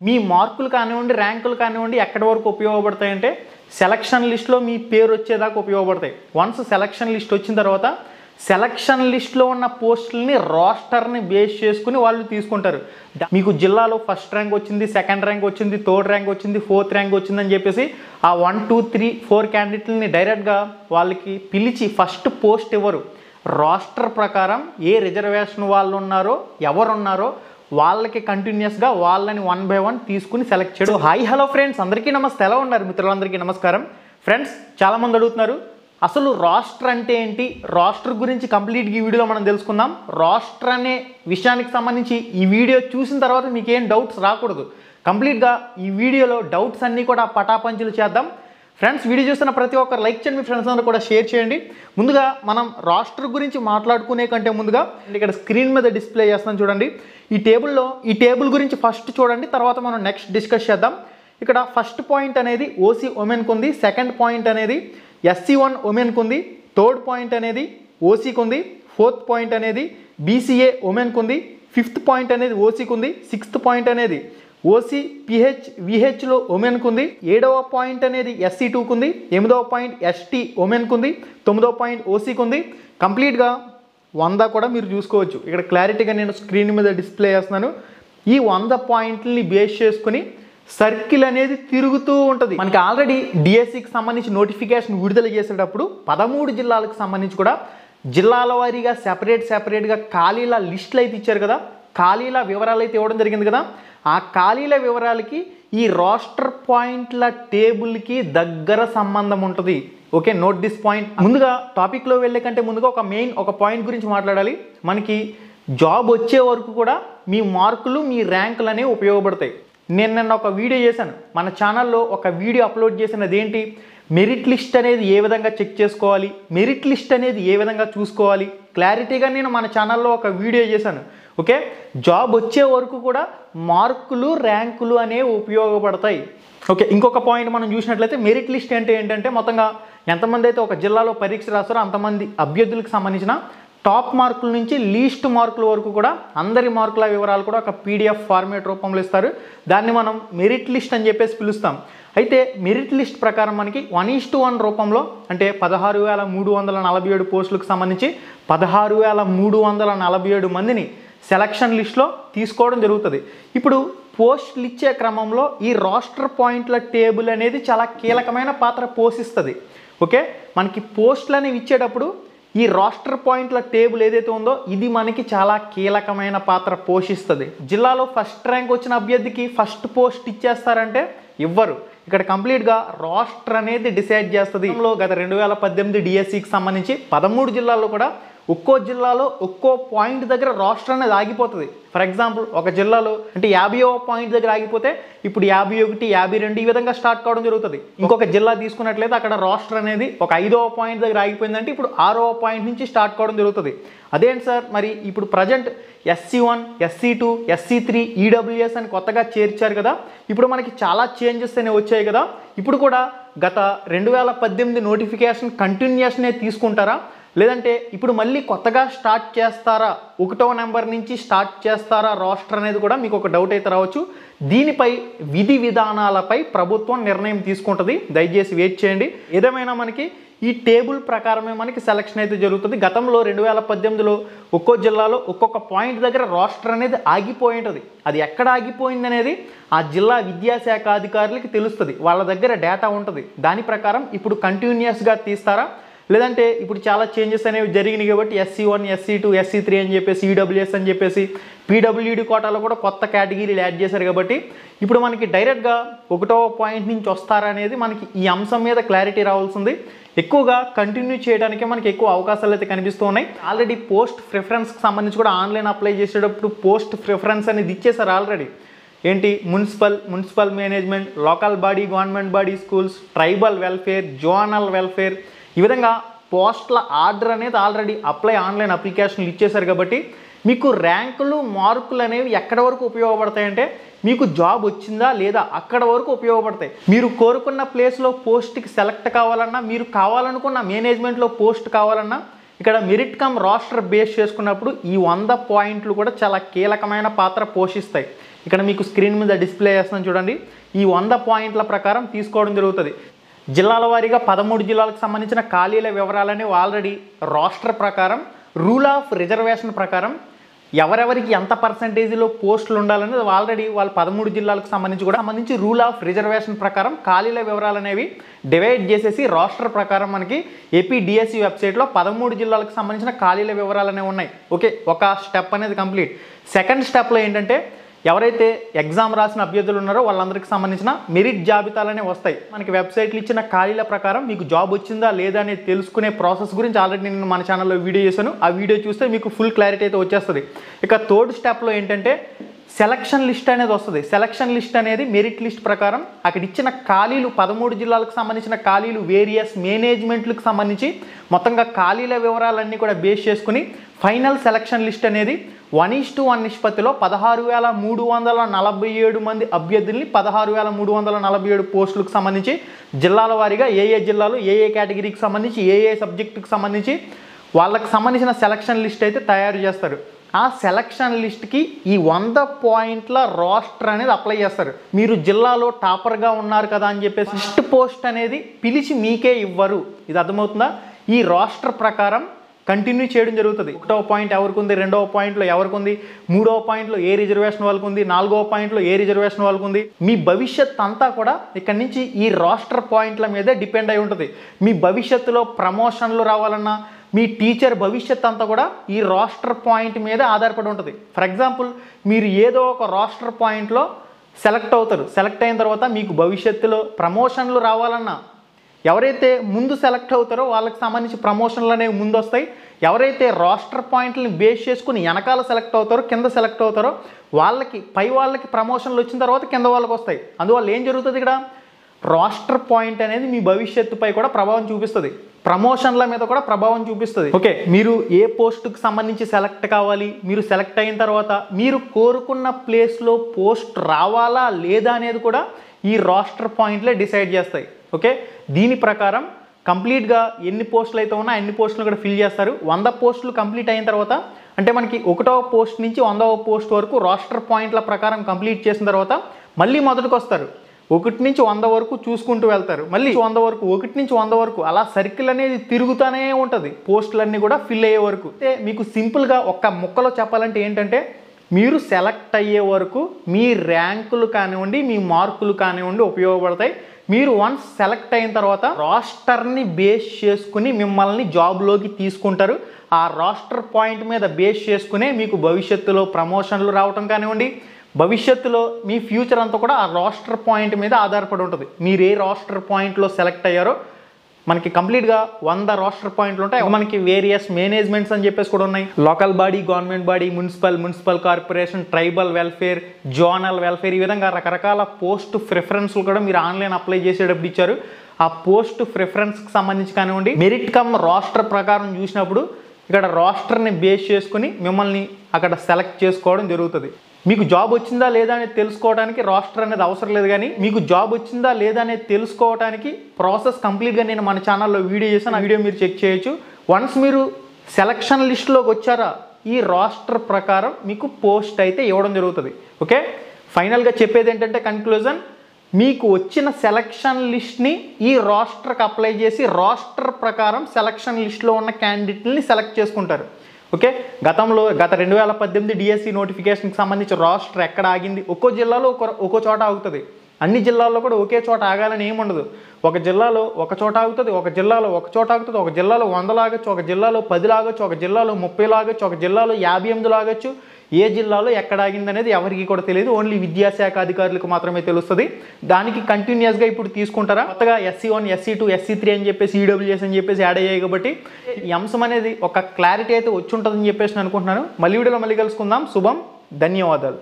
మీ మార్కులు కానివ్వండి, ర్యాంకులు కానివ్వండి ఎక్కడి వరకు ఉపయోగపడతాయంటే సెలక్షన్ లిస్ట్లో మీ పేరు వచ్చేదాకా ఉపయోగపడతాయి. వన్స్ సెలక్షన్ లిస్ట్ వచ్చిన తర్వాత సెలక్షన్ లిస్ట్లో ఉన్న పోస్టులని రోస్టర్ని బేస్ చేసుకుని వాళ్ళు తీసుకుంటారు. మీకు జిల్లాలో ఫస్ట్ ర్యాంక్ వచ్చింది, సెకండ్ ర్యాంక్ వచ్చింది, థర్డ్ ర్యాంక్ వచ్చింది, ఫోర్త్ ర్యాంక్ వచ్చిందని చెప్పేసి ఆ 1, 2, 3, 4 క్యాండిడేట్లని డైరెక్ట్గా వాళ్ళకి పిలిచి ఫస్ట్ పోస్ట్ ఇవ్వరు. రోస్టర్ ప్రకారం ఏ రిజర్వేషన్ వాళ్ళు ఉన్నారో, ఎవరున్నారో వాళ్ళకి కంటిన్యూస్గా వాళ్ళని 1 by 1 తీసుకుని సెలెక్ట్ చేయడం. హాయ్ హలో ఫ్రెండ్స్, అందరికీ నమస్తే. ఎలా ఉన్నారు మిత్రులందరికీ నమస్కారం. ఫ్రెండ్స్, చాలామంది అడుగుతున్నారు అసలు రాస్టర్ అంటే ఏంటి, రాస్టర్ గురించి కంప్లీట్గా ఈ వీడియోలో మనం తెలుసుకుందాం. రాస్టర్ అనే విషయానికి సంబంధించి ఈ వీడియో చూసిన తర్వాత మీకు ఏం డౌట్స్ రాకూడదు. కంప్లీట్గా ఈ వీడియోలో డౌట్స్ అన్నీ కూడా పటాపంచులు చేద్దాం. ఫ్రెండ్స్, వీడియో చూస్తున్న ప్రతి ఒక్కరు లైక్ చేయండి, మీ ఫ్రెండ్స్ అందరూ కూడా షేర్ చేయండి. ముందుగా మనం రాస్టర్ గురించి మాట్లాడుకునే కంటే ముందుగా ఇక్కడ స్క్రీన్ మీద డిస్ప్లే చేస్తున్నాం చూడండి. ఈ టేబుల్ గురించి ఫస్ట్ చూడండి, తర్వాత మనం నెక్స్ట్ డిస్కస్ చేద్దాం. ఇక్కడ ఫస్ట్ పాయింట్ అనేది ఓసీ ఉమెన్కి ఉంది, సెకండ్ పాయింట్ అనేది SC1 ఉమెన్కి ఉంది, థర్డ్ పాయింట్ అనేది ఓసీకి ఉంది, ఫోర్త్ పాయింట్ అనేది BCA ఉమెన్కి ఉంది, ఫిఫ్త్ పాయింట్ అనేది ఓసీకి ఉంది, సిక్స్త్ పాయింట్ అనేది ఓసీ VHలో ఉమెన్కి ఉంది, 7వ పాయింట్ అనేది SC2కు ఉంది, 8వ పాయింట్ ST ఉమెన్కి ఉంది, 9వ పాయింట్ ఓసీకి ఉంది. కంప్లీట్గా 100 కూడా మీరు చూసుకోవచ్చు. ఇక్కడ క్లారిటీగా నేను స్క్రీన్ మీద డిస్ప్లే చేస్తున్నాను. ఈ 100 పాయింట్లని బేస్ చేసుకుని సర్కిల్ అనేది తిరుగుతూ ఉంటుంది. మనకి ఆల్రెడీ డిఎస్సికి సంబంధించి నోటిఫికేషన్ విడుదల చేసేటప్పుడు 13 జిల్లాలకు సంబంధించి కూడా జిల్లాల వారీగా సెపరేట్గా ఖాళీల లిస్టులు అయితే ఇచ్చారు కదా, ఖాళీల వివరాలు అయితే ఇవ్వడం జరిగింది కదా. ఆ ఖాళీల వివరాలకి ఈ రాస్టర్ పాయింట్ల టేబుల్కి దగ్గర సంబంధం ఉంటుంది. Okay, note this point. ముందుగా టాపిక్లో వెళ్ళే కంటే ముందుగా ఒక పాయింట్ గురించి మాట్లాడాలి. మనకి జాబ్ వచ్చే వరకు కూడా మీ మార్కులు, మీ ర్యాంకులు అనేవి ఉపయోగపడతాయి. నేను నిన్న ఒక వీడియో చేశాను, మన ఛానల్లో ఒక వీడియో అప్లోడ్ చేసినది ఏంటి, మెరిట్ లిస్ట్ అనేది ఏ విధంగా చెక్ చేసుకోవాలి, మెరిట్ లిస్ట్ అనేది ఏ విధంగా చూసుకోవాలి, క్లారిటీగా నేను మన ఛానల్లో ఒక వీడియో చేశాను. ఓకే, జాబ్ వచ్చే వరకు కూడా మార్కులు, ర్యాంకులు అనేవి ఉపయోగపడతాయి. ఓకే, ఇంకొక పాయింట్ మనం చూసినట్లయితే మెరిట్ లిస్ట్ అంటే ఏంటంటే మొత్తంగా ఎంతమంది అయితే ఒక జిల్లాలో పరీక్ష రాస్తారో అంతమంది అభ్యర్థులకు సంబంధించిన టాప్ మార్కుల నుంచి లీస్ట్ మార్కుల వరకు కూడా అందరి మార్కుల వివరాలు కూడా ఒక PDF ఫార్మేట్ రూపంలో ఇస్తారు. దాన్ని మనం మెరిట్ లిస్ట్ అని చెప్పేసి పిలుస్తాం. అయితే మెరిట్ లిస్ట్ ప్రకారం మనకి 1:1 రూపంలో అంటే 16,347 పోస్టులకు సంబంధించి 16,347 మందిని సెలక్షన్ లిస్ట్లో తీసుకోవడం జరుగుతుంది. ఇప్పుడు పోస్టులు ఇచ్చే క్రమంలో ఈ రాస్టర్ పాయింట్ల టేబుల్ అనేది చాలా కీలకమైన పాత్ర పోషిస్తుంది. ఓకే, మనకి పోస్టులు అనేవి ఇచ్చేటప్పుడు ఈ రాస్టర్ పాయింట్ల టేబుల్ ఏదైతే ఉందో ఇది మనకి చాలా కీలకమైన పాత్ర పోషిస్తుంది. జిల్లాలో ఫస్ట్ ర్యాంక్ వచ్చిన అభ్యర్థికి ఫస్ట్ పోస్ట్ ఇచ్చేస్తారంటే ఇవ్వరు. ఇక్కడ కంప్లీట్గా రాస్టర్ అనేది డిసైడ్ చేస్తుంది. గత 2018 డిఎస్సికి సంబంధించి 13 జిల్లాల్లో కూడా ఒక్కో జిల్లాలో ఒక్కో పాయింట్ దగ్గర రాస్టర్ అనేది ఆగిపోతుంది. ఫర్ ఎగ్జాంపుల్ ఒక జిల్లాలో అంటే 50వ పాయింట్ దగ్గర ఆగిపోతే ఇప్పుడు 51, 52 ఈ విధంగా స్టార్ట్ కావడం జరుగుతుంది. ఇంకొక జిల్లా తీసుకున్నట్లయితే అక్కడ రాస్టర్ అనేది ఒక 5వ పాయింట్ దగ్గర ఆగిపోయిందంటే ఇప్పుడు 6వ పాయింట్ నుంచి స్టార్ట్ కావడం జరుగుతుంది. అదేంటి సార్, మరి ఇప్పుడు present SC1, SC2, SC3, EWS అని కొత్తగా చేర్చారు కదా, ఇప్పుడు మనకి చాలా చేంజెస్ అనేవి వచ్చాయి కదా. ఇప్పుడు కూడా గత 2018 నోటిఫికేషన్ కంటిన్యూషనే తీసుకుంటారా, లేదంటే ఇప్పుడు మళ్ళీ కొత్తగా స్టార్ట్ చేస్తారా, 1వ నెంబర్ నుంచి స్టార్ట్ చేస్తారా రాస్టర్ అనేది కూడా మీకు ఒక డౌట్ అయితే రావచ్చు. దీనిపై విధి విధానాలపై ప్రభుత్వం నిర్ణయం తీసుకుంటుంది. దయచేసి వెయిట్ చేయండి. ఏదేమైనా మనకి ఈ టేబుల్ ప్రకారమే మనకి సెలక్షన్ అయితే జరుగుతుంది. గతంలో 2018లో ఒక్కో జిల్లాలో ఒక్కొక్క పాయింట్ దగ్గర రాస్టర్ అనేది ఆగిపోయి ఉంటుంది. అది ఎక్కడ ఆగిపోయింది అనేది ఆ జిల్లా విద్యాశాఖ అధికారులకి తెలుస్తుంది. వాళ్ళ దగ్గర డేటా ఉంటుంది. దాని ప్రకారం ఇప్పుడు కంటిన్యూస్గా తీస్తారా, లేదంటే ఇప్పుడు చాలా చేంజెస్ అనేవి జరిగినాయి కాబట్టి SC1, SC2, SC3 అని చెప్పేసి EWS అని చెప్పేసి PWD కోటాలో కూడా కొత్త కేటగిరీలు యాడ్ చేశారు కాబట్టి ఇప్పుడు మనకి డైరెక్ట్గా 1వ పాయింట్ నుంచి వస్తారా అనేది మనకి ఈ అంశం మీద క్లారిటీ రావాల్సింది. ఎక్కువగా కంటిన్యూ చేయడానికి మనకి ఎక్కువ అవకాశాలు అయితే కనిపిస్తూ ఉన్నాయి. ఆల్రెడీ పోస్ట్ ప్రిఫరెన్స్కి సంబంధించి కూడా ఆన్లైన్ అప్లై చేసేటప్పుడు పోస్ట్ ప్రిఫరెన్స్ అనేది ఇచ్చేసారు ఆల్రెడీ. ఏంటి, municipal management, local body, government body, schools, tribal welfare, zonal welfare, ఈ విధంగా పోస్టుల ఆర్డర్ అనేది ఆల్రెడీ ఆన్లైన్ అప్లికేషన్లు ఇచ్చేశారు కాబట్టి మీకు ర్యాంకులు, మార్కులు అనేవి ఎక్కడ వరకు ఉపయోగపడతాయంటే మీకు జాబ్ వచ్చిందా లేదా అక్కడ వరకు ఉపయోగపడతాయి. మీరు కోరుకున్న ప్లేస్లో పోస్ట్కి సెలెక్ట్ కావాలన్నా, మీరు కావాలనుకున్న మేనేజ్మెంట్లో పోస్ట్ కావాలన్నా ఇక్కడ మెరిట్ కమ్ రాస్టర్ బేస్ చేసుకున్నప్పుడు ఈ 100 పాయింట్లు కూడా చాలా కీలకమైన పాత్ర పోషిస్తాయి. ఇక్కడ మీకు స్క్రీన్ మీద డిస్ప్లే చేస్తున్నాను చూడండి. ఈ 100 పాయింట్ల ప్రకారం తీసుకోవడం జరుగుతుంది. జిల్లాల వారీగా 13 జిల్లాలకు సంబంధించిన ఖాళీల వివరాలని ఆల్రెడీ రాస్టర్ ప్రకారం రూల్ ఆఫ్ రిజర్వేషన్ ప్రకారం ఎవరెవరికి ఎంత పర్సంటేజ్లో పోస్టులు ఉండాలనేది ఆల్రెడీ వాళ్ళు 13 జిల్లాలకు సంబంధించి రూల్ ఆఫ్ రిజర్వేషన్ ప్రకారం ఖాళీల వివరాలు అనేవి డివైడ్ చేసేసి రాస్టర్ ప్రకారం మనకి ఏపీ డిఎస్సి వెబ్సైట్లో 13 జిల్లాలకు సంబంధించిన ఖాళీల వివరాలు అనేవి ఉన్నాయి. ఓకే, ఒక స్టెప్ అనేది కంప్లీట్. సెకండ్ స్టెప్లో ఏంటంటే ఎవరైతే ఎగ్జామ్ రాసిన అభ్యర్థులు ఉన్నారో వాళ్ళందరికీ సంబంధించిన మెరిట్ జాబితాలనే వస్తాయి. మనకి వెబ్సైట్లు ఇచ్చిన ఖాళీల ప్రకారం మీకు జాబ్ వచ్చిందా లేదా అనేది తెలుసుకునే ప్రాసెస్ గురించి ఆల్రెడీ నేను మన ఛానల్లో వీడియో చేశాను. ఆ వీడియో చూస్తే మీకు ఫుల్ క్లారిటీ అయితే వచ్చేస్తుంది. ఇక థర్డ్ స్టెప్లో ఏంటంటే సెలక్షన్ లిస్ట్ అనేది వస్తుంది. సెలక్షన్ లిస్ట్ అనేది మెరిట్ లిస్ట్ ప్రకారం అక్కడ ఇచ్చిన ఖాళీలు 13 జిల్లాలకు సంబంధించిన ఖాళీలు వేరియస్ మేనేజ్మెంట్లకు సంబంధించి మొత్తంగా ఖాళీల వివరాలన్నీ కూడా బేస్ చేసుకుని ఫైనల్ సెలక్షన్ లిస్ట్ అనేది 1:1 నిష్పత్తిలో 16,347 మంది అభ్యర్థుల్ని 16,347 పోస్టులకు సంబంధించి జిల్లాల వారీగా ఏ జిల్లాలు ఏ కేటగిరీకి సంబంధించి ఏ సబ్జెక్టుకి సంబంధించి వాళ్ళకి సంబంధించిన సెలక్షన్ లిస్ట్ అయితే తయారు చేస్తారు. ఆ సెలక్షన్ లిస్ట్కి ఈ 100 పాయింట్ల రాస్టర్ అనేది అప్లై చేస్తారు. మీరు జిల్లాలో టాపర్గా ఉన్నారు కదా అని చెప్పేసి ఫస్ట్ పోస్ట్ అనేది పిలిచి మీకే ఇవ్వరు. ఇది అర్థమవుతుందా? ఈ రాస్టర్ ప్రకారం కంటిన్యూ చేయడం జరుగుతుంది. 1వ పాయింట్ ఎవరికి ఉంది, 2వ పాయింట్లో ఎవరికి ఉంది, 3వ పాయింట్లో ఏ రిజర్వేషన్ వాళ్ళకు ఉంది, 4వ పాయింట్లో ఏ రిజర్వేషన్ వాళ్ళకు ఉంది. మీ భవిష్యత్ అంతా కూడా ఇక్కడ నుంచి ఈ రాస్టర్ పాయింట్ల మీదే డిపెండ్ అయి ఉంటుంది. మీ భవిష్యత్తులో ప్రమోషన్లు రావాలన్నా మీ టీచర్ భవిష్యత్ అంతా కూడా ఈ రాస్టర్ పాయింట్ మీద ఆధారపడి ఉంటుంది. ఫర్ ఎగ్జాంపుల్ మీరు ఏదో ఒక రాస్టర్ పాయింట్లో సెలెక్ట్ అవుతారు. సెలెక్ట్ అయిన తర్వాత మీకు భవిష్యత్తులో ప్రమోషన్లు రావాలన్నా ఎవరైతే ముందు సెలెక్ట్ అవుతారో వాళ్ళకి సంబంధించి ప్రమోషన్లు అనేవి ముందు వస్తాయి. ఎవరైతే రాస్టర్ పాయింట్లని బేస్ చేసుకుని వెనకాల సెలెక్ట్ అవుతారో కింద సెలెక్ట్ అవుతారో వాళ్ళకి పై వాళ్ళకి ప్రమోషన్లు వచ్చిన తర్వాత కింద వాళ్ళకి వస్తాయి. అందువల్ల ఏం జరుగుతుంది, ఇక్కడ రాస్టర్ పాయింట్ అనేది మీ భవిష్యత్తుపై కూడా ప్రభావం చూపిస్తుంది, ప్రమోషన్ల మీద కూడా ప్రభావం చూపిస్తుంది. ఓకే, మీరు ఏ పోస్టుకు సంబంధించి సెలెక్ట్ కావాలి, మీరు సెలెక్ట్ అయిన తర్వాత మీరు కోరుకున్న ప్లేస్లో పోస్ట్ రావాలా లేదా అనేది కూడా ఈ రాస్టర్ పాయింట్లే డిసైడ్ చేస్తాయి. ఓకే, దీని ప్రకారం కంప్లీట్గా ఎన్ని పోస్టులు అయితే ఉన్నా అన్ని పోస్టులు కూడా ఫిల్ చేస్తారు. 100 పోస్టులు కంప్లీట్ అయిన తర్వాత అంటే మనకి 1వ పోస్ట్ నుంచి 100వ పోస్ట్ వరకు రాస్టర్ పాయింట్ల ప్రకారం కంప్లీట్ చేసిన తర్వాత మళ్ళీ మొదటికి వస్తారు. 1 నుంచి 100 వరకు చూసుకుంటూ వెళ్తారు. మళ్ళీ 100 వరకు, 1 నుంచి 100 వరకు అలా సర్కిల్ అనేది తిరుగుతూనే ఉంటుంది పోస్టులన్నీ కూడా ఫిల్ అయ్యే వరకు. అంటే మీకు సింపుల్గా ఒక్క ముక్కలో చెప్పాలంటే ఏంటంటే మీరు సెలెక్ట్ అయ్యే వరకు మీ ర్యాంకులు కానివ్వండి మీ మార్కులు కానివ్వండి ఉపయోగపడతాయి. మీరు వన్స్ సెలెక్ట్ అయిన తర్వాత రాస్టర్ని బేస్ చేసుకుని మిమ్మల్ని జాబ్లోకి తీసుకుంటారు. ఆ రాస్టర్ పాయింట్ మీద బేస్ చేసుకునే మీకు భవిష్యత్తులో ప్రమోషన్లు రావటం కానివ్వండి, భవిష్యత్తులో మీ ఫ్యూచర్ అంతా కూడా ఆ రాస్టర్ పాయింట్ మీద ఆధారపడి ఉంటుంది. మీరు ఏ రాస్టర్ పాయింట్లో సెలెక్ట్ అయ్యారో మనకి కంప్లీట్గా 100 రాస్టర్ పాయింట్లు ఉంటాయి. మనకి వేరియస్ మేనేజ్మెంట్స్ అని చెప్పేసి కూడా ఉన్నాయి. Local body, government body, municipal corporation, tribal welfare, zonal welfare, ఈ విధంగా రకరకాల పోస్ట్ ప్రిఫరెన్స్లు కూడా మీరు ఆన్లైన్ అప్లై చేసేటప్పుడు ఇచ్చారు. ఆ పోస్ట్ ప్రిఫరెన్స్కి సంబంధించి కానివ్వండి మెరిట్ కమ్ రాస్టర్ ప్రకారం చూసినప్పుడు ఇక్కడ రాస్టర్ని బేస్ చేసుకుని మిమ్మల్ని అక్కడ సెలెక్ట్ చేసుకోవడం జరుగుతుంది. మీకు జాబ్ వచ్చిందా లేదా అనేది తెలుసుకోవడానికి రాస్టర్ అనేది అవసరం లేదు, కానీ మీకు జాబ్ వచ్చిందా లేదా అనేది తెలుసుకోవడానికి ప్రాసెస్ కంప్లీట్గా నేను మన ఛానల్లో వీడియో చేశాను. ఆ వీడియో మీరు చెక్ చేయొచ్చు. వన్స్ మీరు సెలక్షన్ లిస్ట్లోకి వచ్చారా ఈ రాస్టర్ ప్రకారం మీకు పోస్ట్ అయితే ఇవ్వడం జరుగుతుంది. ఓకే, ఫైనల్గా చెప్పేది ఏంటంటే కన్క్లూజన్, మీకు వచ్చిన సెలక్షన్ లిస్ట్ని ఈ రాస్టర్కి అప్లై చేసి రాస్టర్ ప్రకారం సెలక్షన్ లిస్ట్లో ఉన్న క్యాండిడేట్ని సెలెక్ట్ చేసుకుంటారు. ఓకే, గత 2018 డిఎస్సి నోటిఫికేషన్కి సంబంధించి రాస్టర్ ఎక్కడ ఆగింది, ఒక్కో జిల్లాలో ఒక్కో చోట ఆగుతుంది. అన్ని జిల్లాల్లో కూడా ఒకే చోట ఆగాలని ఏముండదు. ఒక జిల్లాలో ఒక చోట ఆగుతుంది, ఒక జిల్లాలో ఒక చోట ఆగుతుంది, ఒక జిల్లాలో 100 లాగొచ్చు, ఒక జిల్లాలో 10 లాగొచ్చు, ఒక జిల్లాలో 30 లాగొచ్చు, ఒక జిల్లాలో 58 లాగొచ్చు. ఏ జిల్లాలో ఎక్కడ ఆగింది అనేది ఎవరికి కూడా తెలియదు, ఓన్లీ విద్యాశాఖ అధికారులకు మాత్రమే తెలుస్తుంది. దానికి కంటిన్యూస్గా ఇప్పుడు తీసుకుంటారా, కొత్తగా SC1, SC2, SC3 అని చెప్పేసి EWS అని చెప్పేసి యాడ్ అయ్యాయి. కాబట్టి ఈ అంశం అనేది ఒక క్లారిటీ అయితే వచ్చి ఉంటుందని చెప్పేసి నేను అనుకుంటున్నాను. మళ్ళీ వీడియోలో మళ్ళీ కలుసుకుందాం. శుభం, ధన్యవాదాలు.